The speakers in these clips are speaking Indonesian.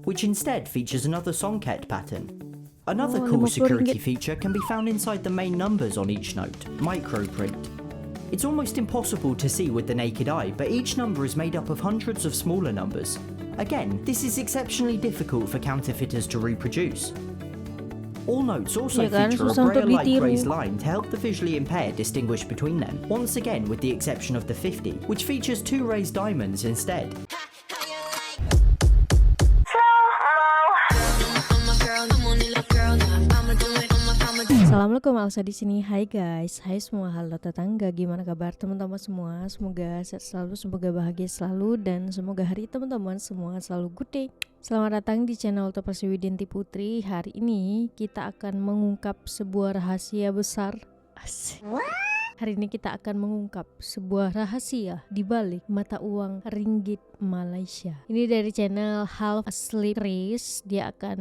which instead features another sonket pattern. Another cool security feature can be found inside the main numbers on each note, microprint. It's almost impossible to see with the naked eye, but each number is made up of hundreds of smaller numbers. Again, this is exceptionally difficult for counterfeiters to reproduce. All notes also feature a braille-like raised line to help the visually impaired distinguish between them, once again with the exception of the 50, which features 2 raised diamonds instead. Assalamualaikum, Elsa di sini. Hai guys, hai semua, halo tetangga, gimana kabar teman-teman semua? Semoga sehat selalu, semoga bahagia selalu, dan semoga hari teman-teman semua selalu good day. Selamat datang di channel Widianti Putri. Hari ini kita akan mengungkap sebuah rahasia besar. Hari ini kita akan mengungkap sebuah rahasia di balik mata uang ringgit Malaysia. Ini dari channel Half Asleep Race. Dia akan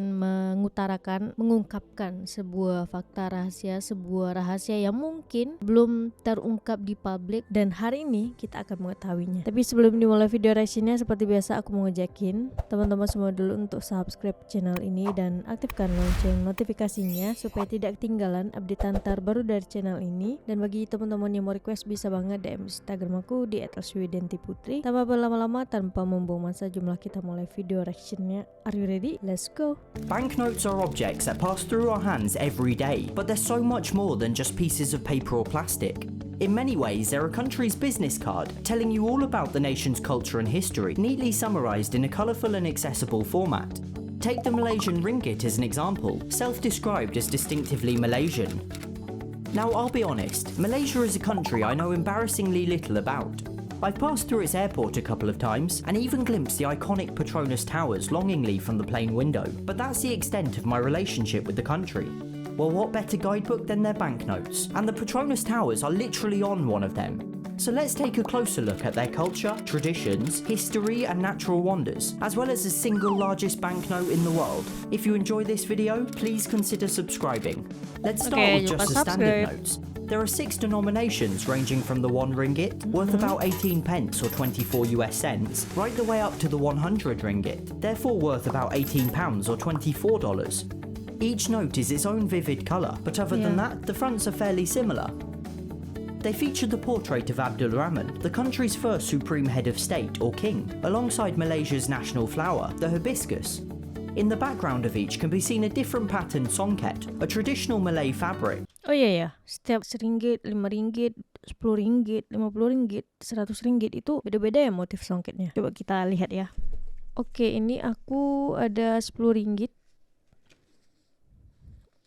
mengungkapkan sebuah fakta rahasia, sebuah rahasia yang mungkin belum terungkap di publik, dan hari ini kita akan mengetahuinya. Tapi sebelum dimulai video reaksinya, seperti biasa aku mau ngejakin teman-teman semua dulu untuk subscribe channel ini dan aktifkan lonceng notifikasinya supaya tidak ketinggalan update terbaru dari channel ini. Dan bagi teman-teman yang mau request, bisa banget DM Instagram aku di @Widianti_Putri. Tanpa berlama-lama, tanpa membuang masa, jumlah kita mulai video reactionnya. Are you ready? Let's go. Banknotes are objects that pass through our hands every day, but they're so much more than just pieces of paper or plastic. In many ways, they're a country's business card, telling you all about the nation's culture and history, neatly summarized in a colorful and accessible format. Take the Malaysian ringgit as an example, self-described as distinctively Malaysian. Now, I'll be honest, Malaysia is a country I know embarrassingly little about. I've passed through its airport a couple of times and even glimpsed the iconic Petronas Towers longingly from the plane window, but that's the extent of my relationship with the country. Well, what better guidebook than their banknotes? And the Petronas Towers are literally on one of them. So let's take a closer look at their culture, traditions, history and natural wonders, as well as the single largest banknote in the world. If you enjoy this video, please consider subscribing. Let's start with just the standard notes. There are 6 denominations ranging from the 1 ringgit, worth about 18 pence or 24 US cents, right the way up to the 100 ringgit, therefore worth about 18 pounds or $24. Each note is its own vivid colour, but other than that, the fronts are fairly similar. They feature the portrait of Abdul Rahman, the country's first supreme head of state or king, alongside Malaysia's national flower, the hibiscus. In the background of each can be seen a different pattern songket, a traditional Malay fabric. Oh iya, setiap RM1, RM5, RM10, RM50, RM100 itu beda-beda ya motif songketnya. Coba kita lihat ya. Oke, ini aku ada RM10.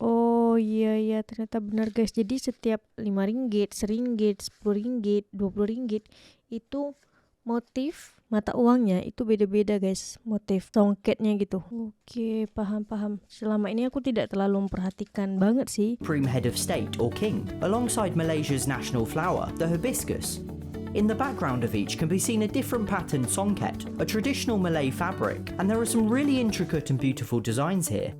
Oh iya, ternyata benar guys. Jadi setiap RM5, RM1, RM10, RM20 itu motif mata uangnya itu beda-beda guys, motif songketnya gitu. Oke, paham. Selama ini aku tidak terlalu memperhatikan banget sih. Supreme head of state or king, alongside Malaysia's national flower, the hibiscus. In the background of each can be seen a different pattern songket, a traditional Malay fabric, and there are some really intricate and beautiful designs here.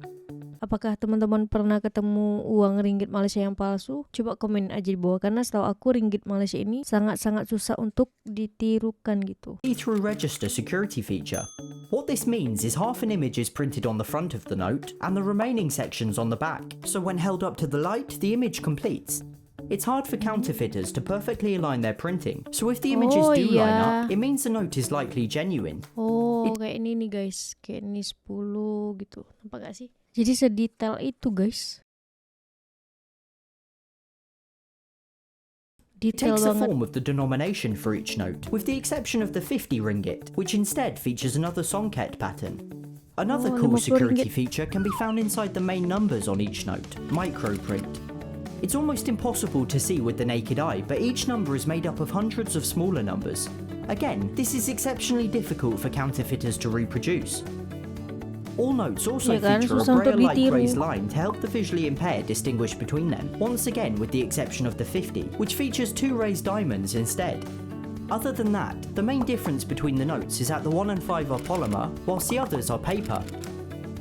Apakah teman-teman pernah ketemu uang ringgit Malaysia yang palsu? Coba komen aja di bawah, karena setahu aku ringgit Malaysia ini sangat-sangat susah untuk ditirukan gitu. See-through register security feature. What this means is half an image is printed on the front of the note and the remaining sections on the back, so when held up to the light, the image completes. It's hard for counterfeiters to perfectly align their printing, so if the images do line up, it means the note is likely genuine. Kayak ini nih guys, kayak ini 10 gitu, nampak gak sih? Jadi sedetail itu guys. Detail Takes the banget. form of the denomination for each note, with the exception of the 50 ringgit, which instead features another songket pattern. Another cool security feature can be found inside the main numbers on each note, microprint. It's almost impossible to see with the naked eye, but each number is made up of hundreds of smaller numbers. Again, this is exceptionally difficult for counterfeiters to reproduce. All notes also feature a braille-like raised line to help the visually impaired distinguish between them, once again with the exception of the 50, which features 2 raised diamonds instead. Other than that, the main difference between the notes is that the 1 and 5 are polymer, whilst the others are paper.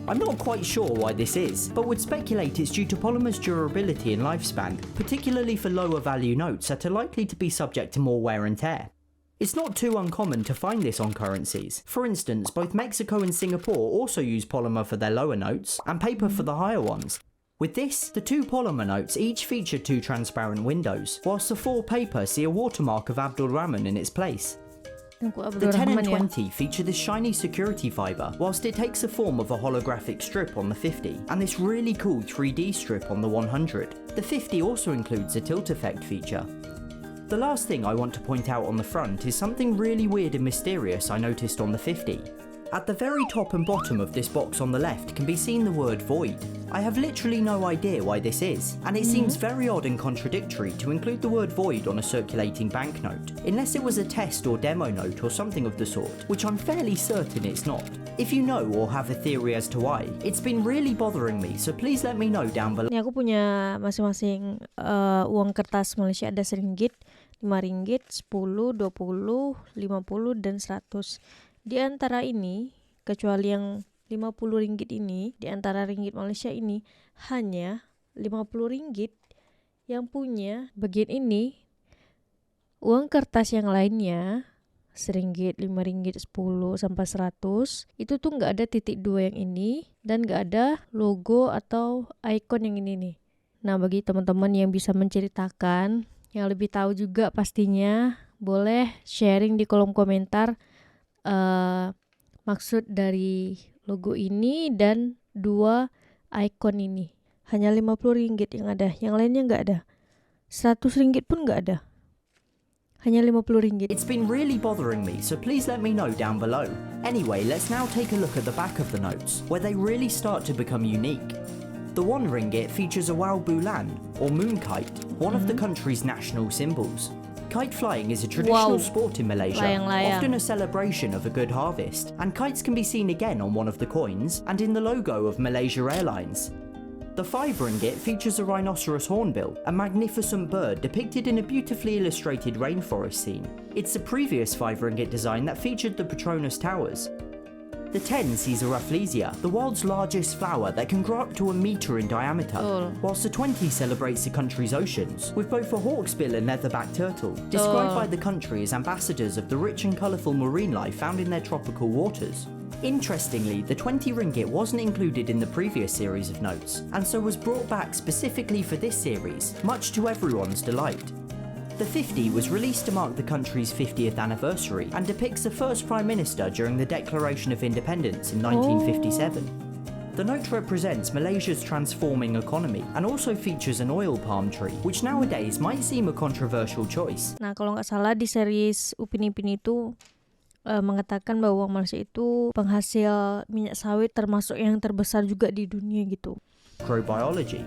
I'm not quite sure why this is, but would speculate it's due to polymer's durability and lifespan, particularly for lower value notes that are likely to be subject to more wear and tear. It's not too uncommon to find this on currencies. For instance, both Mexico and Singapore also use polymer for their lower notes and paper for the higher ones. With this, the 2 polymer notes each feature 2 transparent windows, whilst the 4 paper see a watermark of Abdul Rahman in its place. The 10 and 20 feature this shiny security fibre, whilst it takes the form of a holographic strip on the 50, and this really cool 3D strip on the 100. The 50 also includes a tilt effect feature. The last thing I want to point out on the front is something really weird and mysterious I noticed on the 50. At the very top and bottom of this box on the left can be seen the word void. I have literally no idea why this is, and it seems very odd and contradictory to include the word void on a circulating banknote, unless it was a test or demo note or something of the sort, which I'm fairly certain it's not. If you know or have a theory as to why, it's been really bothering me, so please let me know down below. Ini aku punya masing-masing uang kertas Malaysia, ada RM1, RM5, RM10, RM20, RM50, dan RM100. Di antara ini, kecuali yang RM50 ini, di antara ringgit Malaysia ini, hanya RM50 yang punya bagian ini. Uang kertas yang lainnya, RM1, RM5, RM10, sampai RM100, itu tuh nggak ada titik 2 yang ini, dan nggak ada logo atau icon yang ini nih. Nah, bagi teman-teman yang bisa menceritakan, yang lebih tahu juga pastinya, boleh sharing di kolom komentar maksud dari logo ini dan 2 icon ini. Hanya RM50 yang ada, yang lainnya nggak ada. RM100 pun nggak ada. Hanya RM50. It's been really bothering me, so please let me know down below. Anyway, let's now take a look at the back of the notes, where they really start to become unique. The RM1 features a Wao Bulan, or moon kite, one of the country's national symbols. Kite flying is a traditional sport in Malaysia, often a celebration of a good harvest, and kites can be seen again on one of the coins and in the logo of Malaysia Airlines. The RM5 features a rhinoceros hornbill, a magnificent bird depicted in a beautifully illustrated rainforest scene. It's the previous RM5 design that featured the Petronas Towers. The 10 sees a Rafflesia, the world's largest flower that can grow up to 1 metre in diameter, whilst the 20 celebrates the country's oceans, with both a hawksbill and leatherback turtle, described by the country as ambassadors of the rich and colourful marine life found in their tropical waters. Interestingly, the RM20 wasn't included in the previous series of notes, and so was brought back specifically for this series, much to everyone's delight. The 50 was released to mark the country's 50th anniversary and depicts the first Prime Minister during the Declaration of Independence in 1957. The note represents Malaysia's transforming economy and also features an oil palm tree, which nowadays might seem a controversial choice. Nah, kalau nggak salah di series Upin Ipin itu mengatakan bahwa Malaysia itu penghasil minyak sawit termasuk yang terbesar juga di dunia gitu. Microbiology.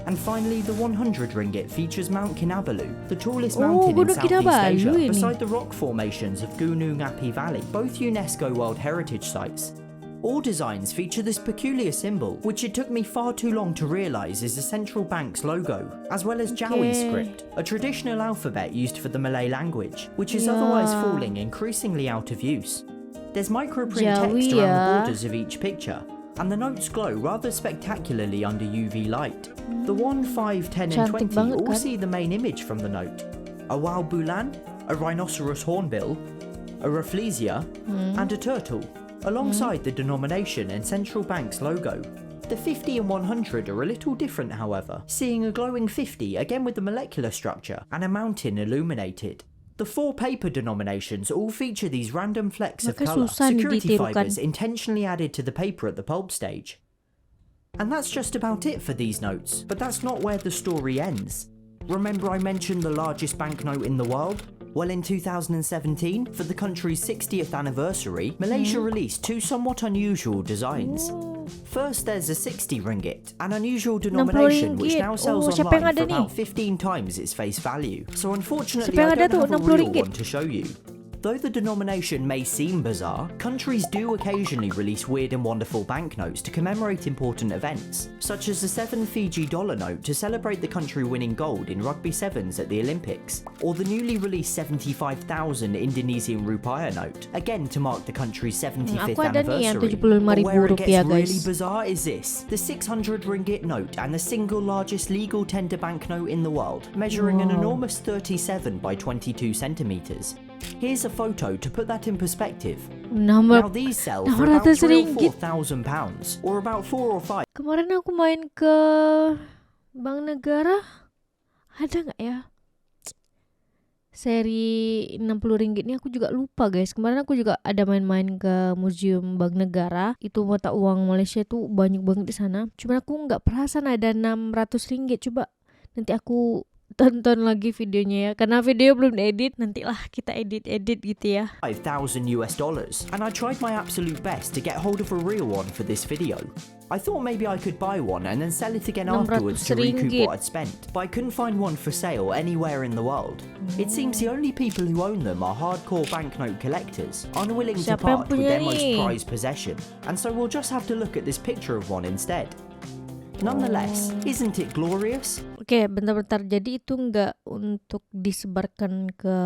And finally, the RM100 features Mount Kinabalu, the tallest mountain in Southeast Asia, beside the rock formations of Gunung Api Valley, both UNESCO World Heritage Sites. All designs feature this peculiar symbol, which it took me far too long to realise is the central bank's logo, as well as Jawi script, a traditional alphabet used for the Malay language, which is otherwise falling increasingly out of use. There's microprint text around the borders of each picture, and the notes glow rather spectacularly under UV light. The 1, 5, 10 and 20 all see the main image from the note. A Wao Bulan, a rhinoceros hornbill, a Rafflesia, and a turtle, alongside the denomination and central bank's logo. The 50 and 100 are a little different, however, seeing a glowing 50 again with the molecular structure and a mountain illuminated. The 4 paper denominations all feature these random flecks of colour, security fibres intentionally added to the paper at the pulp stage. And that's just about it for these notes, but that's not where the story ends. Remember I mentioned the largest banknote in the world? Well, in 2017, for the country's 60th anniversary, Malaysia released 2 somewhat unusual designs. First, there's a RM60, an unusual denomination which now sells online for about 15 times its face value. So unfortunately, I don't have a real one to show you. Though the denomination may seem bizarre, countries do occasionally release weird and wonderful banknotes to commemorate important events, such as the 7 Fiji dollar note to celebrate the country winning gold in Rugby Sevens at the Olympics, or the newly released 75,000 Indonesian rupiah note, again to mark the country's 75th anniversary. But where it gets really bizarre is this, the RM600 note and the single largest legal tender banknote in the world, measuring an enormous 37 by 22 centimeters. Here's a photo to put that in perspective. Now Nomor these sell for about RM600. £3,000 or or about 4 or 5. Kemarin aku main ke Bank Negara, ada nggak ya? Seri RM60 ini aku juga lupa guys. Kemarin aku juga ada main-main ke Museum Bank Negara. Itu mata uang Malaysia tuh banyak banget di sana. Cuma aku nggak perasan ada RM600. Coba nanti aku tonton lagi videonya ya, karena video belum diedit. Nantilah kita edit gitu ya. $5,000, and I tried my absolute best to get hold of a real one for this video. I thought maybe I could buy one and then sell it again afterwards to recoup RM600. what I'd spent, but I couldn't find one for sale anywhere in the world. It seems the only people who own them are hardcore banknote collectors, unwilling to Siapa yang part with punya their most nih? prized possession, and so we'll just have to look at this picture of one instead. Nonetheless, isn't it glorious? Oke, bentar-bentar. Jadi itu nggak untuk disebarkan ke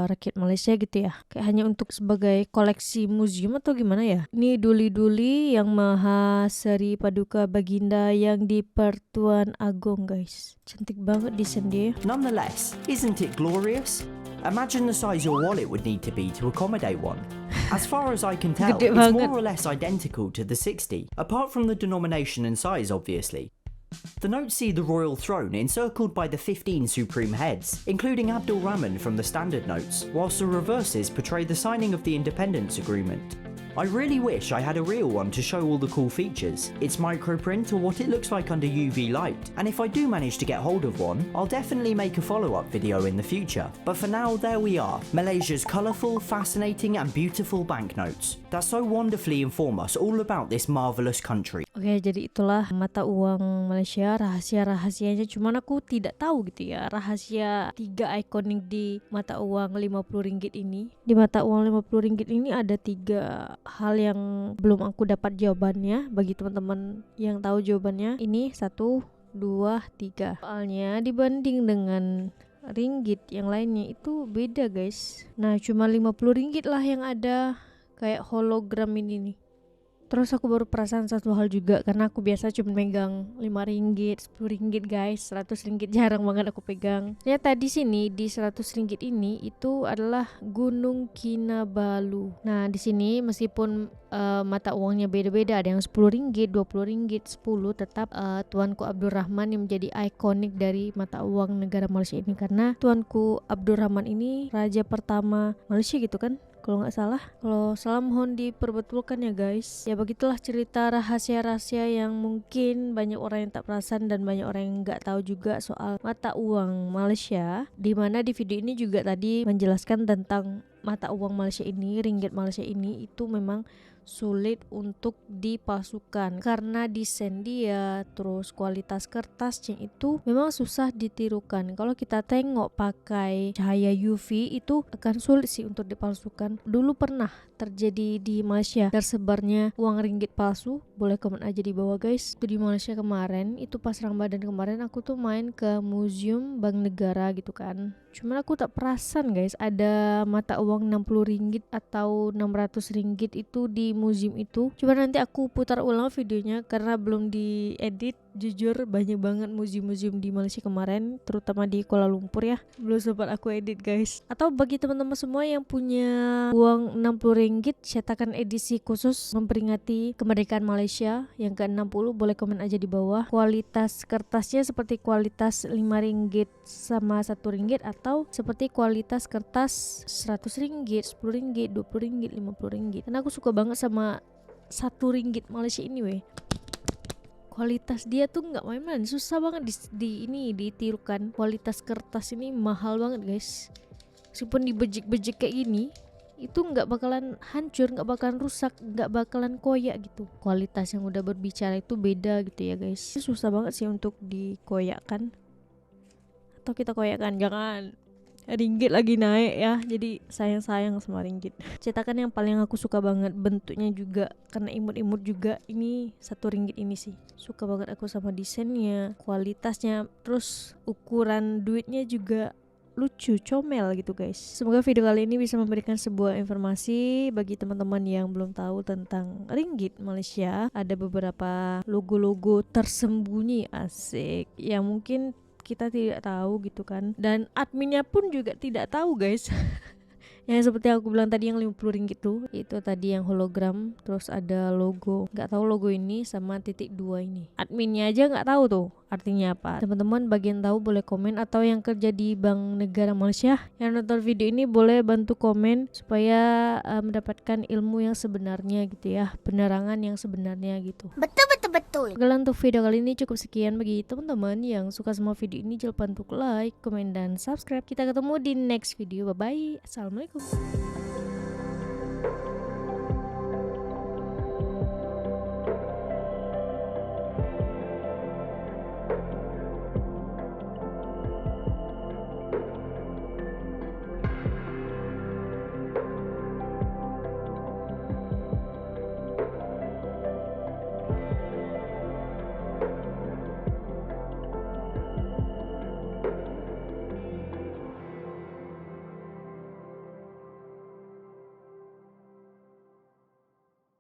rakyat Malaysia gitu ya? Kayak hanya untuk sebagai koleksi museum atau gimana ya? Ini duli-duli yang Maha Seri Paduka Baginda yang di Pertuan Agong guys. Cantik banget desain dia. Nonetheless, isn't it glorious? Imagine the size your wallet would need to be to accommodate one. As far as I can tell, Gede it's banget. more or less identical to the 60, apart from the denomination and size obviously. The notes see the royal throne encircled by the 15 supreme heads, including Abdul Rahman from the standard notes, whilst the reverses portray the signing of the independence agreement. I really wish I had a real one to show all the cool features, its microprint or what it looks like under UV light, and if I do manage to get hold of one, I'll definitely make a follow-up video in the future. But for now, there we are, Malaysia's colourful, fascinating and beautiful banknotes that so wonderfully inform us all about this marvellous country. Oke, jadi itulah mata uang Malaysia, rahasia-rahasianya. Cuman aku tidak tahu gitu ya, rahasia 3 ikonik di mata uang RM50 ini. Di mata uang RM50 ini ada 3 hal yang belum aku dapat jawabannya. Bagi teman-teman yang tahu jawabannya, ini 1, 2, 3. Soalnya dibanding dengan ringgit yang lainnya itu beda guys. Nah, cuma RM50 lah yang ada kayak hologram ini nih. Terus aku baru perasaan satu hal juga, karena aku biasa cuma megang RM5, RM10 guys, RM100 jarang banget aku pegang. Ternyata di sini di RM100 ini itu adalah Gunung Kinabalu. Nah di sini meskipun mata uangnya beda-beda, ada yang RM10, RM20, 10, tetap Tuanku Abdul Rahman yang menjadi ikonik dari mata uang negara Malaysia ini, karena Tuanku Abdul Rahman ini raja pertama Malaysia gitu kan, kalau nggak salah. Kalau salah mohon diperbetulkan ya guys. Ya begitulah cerita rahasia-rahasia yang mungkin banyak orang yang tak perasan dan banyak orang yang nggak tahu juga soal mata uang Malaysia. Dimana di video ini juga tadi menjelaskan tentang mata uang Malaysia ini, ringgit Malaysia ini itu memang sulit untuk dipalsukan karena desain dia, terus kualitas kertasnya itu memang susah ditirukan. Kalau kita tengok pakai cahaya UV itu akan sulit sih untuk dipalsukan. Dulu pernah terjadi di Malaysia tersebarnya uang ringgit palsu. Boleh komen aja di bawah guys. Itu di Malaysia kemarin, itu pas Ramadan kemarin aku tuh main ke Museum Bank Negara gitu kan. Cuman aku tak perasan guys ada mata uang RM60 atau RM600 itu di museum itu. Coba nanti aku putar ulang videonya karena belum diedit. Jujur banyak banget museum-museum di Malaysia kemarin, terutama di Kuala Lumpur ya. Belum sempat aku edit guys. Atau bagi teman-teman semua yang punya uang RM60 cetakan edisi khusus memperingati kemerdekaan Malaysia yang ke-60, boleh komen aja di bawah. Kualitas kertasnya seperti kualitas RM5 sama RM1 atau seperti kualitas kertas RM100, RM10, RM20, RM50. Karena aku suka banget sama RM1 Malaysia ini weh. Kualitas dia tuh nggak main-main, susah banget ini ditirukan. Kualitas kertas ini mahal banget guys. Meskipun dibejek-bejek kayak gini, itu nggak bakalan hancur, nggak bakalan rusak, nggak bakalan koyak gitu. Kualitas yang udah berbicara itu beda gitu ya guys. Susah banget sih untuk dikoyakkan. Atau kita koyakkan, jangan. Ringgit lagi naik ya, jadi sayang sama ringgit. Cetakan yang paling aku suka banget, bentuknya juga karena imut-imut juga, ini RM1 ini sih. Suka banget aku sama desainnya, kualitasnya, terus ukuran duitnya juga lucu, comel gitu guys. Semoga video kali ini bisa memberikan sebuah informasi bagi teman-teman yang belum tahu tentang ringgit Malaysia. Ada beberapa logo-logo tersembunyi asik yang mungkin kita tidak tahu gitu kan, dan adminnya pun juga tidak tahu guys. Yang seperti aku bilang tadi yang 50 ringgit tuh, itu tadi yang hologram, terus ada logo. Nggak tahu logo ini sama titik 2 ini. Adminnya aja nggak tahu tuh artinya apa. Teman-teman bagian tahu boleh komen, atau yang kerja di Bank Negara Malaysia yang nonton video ini boleh bantu komen supaya mendapatkan ilmu yang sebenarnya gitu ya, penerangan yang sebenarnya gitu. Betul. Oke, untuk video kali ini cukup sekian. Bagi teman-teman yang suka sama video ini, jangan lupa untuk like, komen, dan subscribe. Kita ketemu di next video. Bye bye. Assalamualaikum.